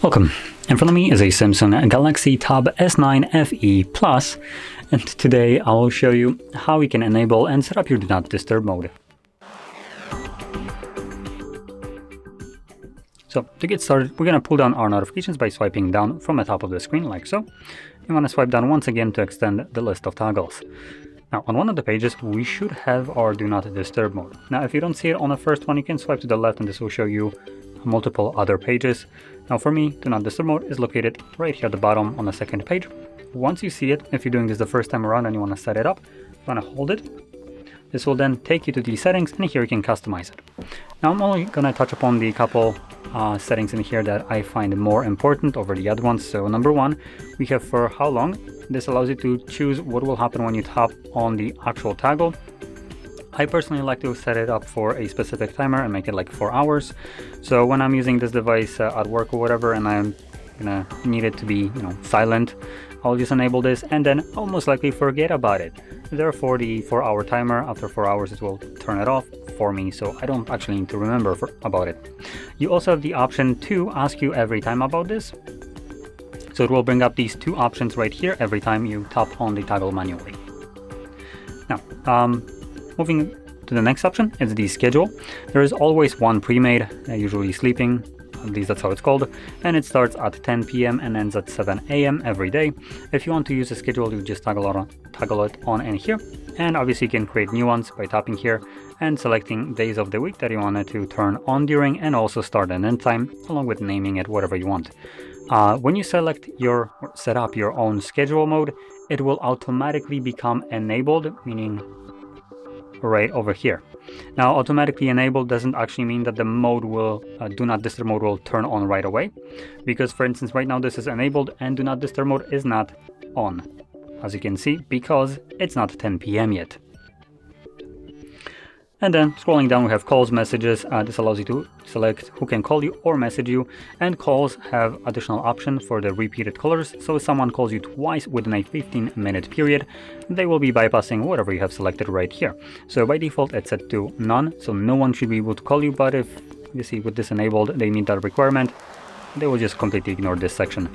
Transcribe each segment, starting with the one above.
Welcome. In front of me is a Samsung Galaxy Tab S9 FE Plus, and today I will show you how you can enable and set up your Do Not Disturb mode. So to get started, we're going to pull down our notifications by swiping down from the top of the screen like so. You want to swipe down once again to extend the list of toggles. Now, on one of the pages, we should have our Do Not Disturb mode. Now, if you don't see it on the first one, you can swipe to the left and this will show you multiple other pages. Now, for me, Do Not Disturb mode is located right here at the bottom on the second page. Once you see it, if you're doing this the first time around and you want to set it up, you want to hold it. This will then take you to the settings, and here you can customize it. Now, I'm only going to touch upon the couple settings in here that I find more important over the other ones. So number one, we have for how long. This allows you to choose what will happen when you tap on the actual toggle. I personally like to set it up for a specific timer and make it like 4 hours. So when I'm using this device at work or whatever, and I'm gonna need it to be, silent, I'll just enable this and then I'll most likely forget about it. Therefore, the 4-hour timer, after 4 hours, it will turn it off for me, so I don't actually need to remember about it. You also have the option to ask you every time about this. So it will bring up these two options right here every time you tap on the toggle manually. Now, moving to the next option is the schedule. There is always one pre-made, usually sleeping, at least that's how it's called, and it starts at 10 p.m. and ends at 7 a.m. every day. If you want to use a schedule, you just toggle it on in here, and obviously you can create new ones by tapping here and selecting days of the week that you wanted to turn on during, and also start and end time, along with naming it whatever you want. When you set up your own schedule mode, it will automatically become enabled, meaning right over here. Now, automatically enabled doesn't actually mean that the mode will, Do Not Disturb mode will turn on right away, because for instance right now this is enabled and Do Not Disturb mode is not on, as you can see, because it's not 10 p.m. yet. And then scrolling down we have calls, messages. This allows you to select who can call you or message you, and calls have additional option for the repeated callers. So if someone calls you twice within a 15-minute period, they will be bypassing whatever you have selected right here. So by default it's set to none, so no one should be able to call you, but if you see with this enabled they meet that requirement, they will just completely ignore this section.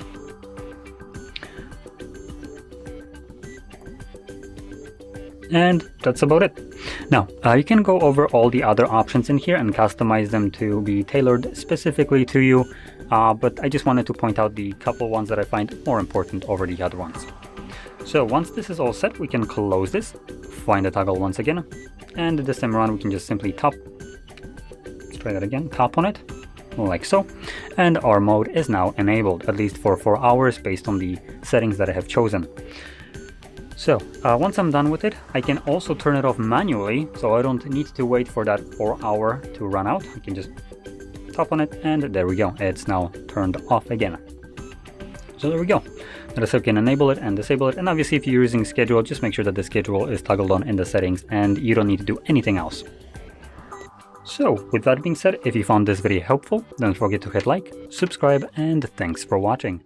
And that's about it. Now, you can go over all the other options in here and customize them to be tailored specifically to you, but I just wanted to point out the couple ones that I find more important over the other ones. So once this is all set, we can close this, find the toggle once again, and this time around we can just simply tap, let's try that again, tap on it, like so, and our mode is now enabled, at least for 4 hours based on the settings that I have chosen. So once I'm done with it, I can also turn it off manually, so I don't need to wait for that 4 hour to run out. I can just tap on it and there we go, it's now turned off again. So there we go. That is how you can enable it and disable it, and obviously if you're using schedule, just make sure that the schedule is toggled on in the settings and you don't need to do anything else. So with that being said, if you found this video helpful, don't forget to hit like, subscribe, and thanks for watching.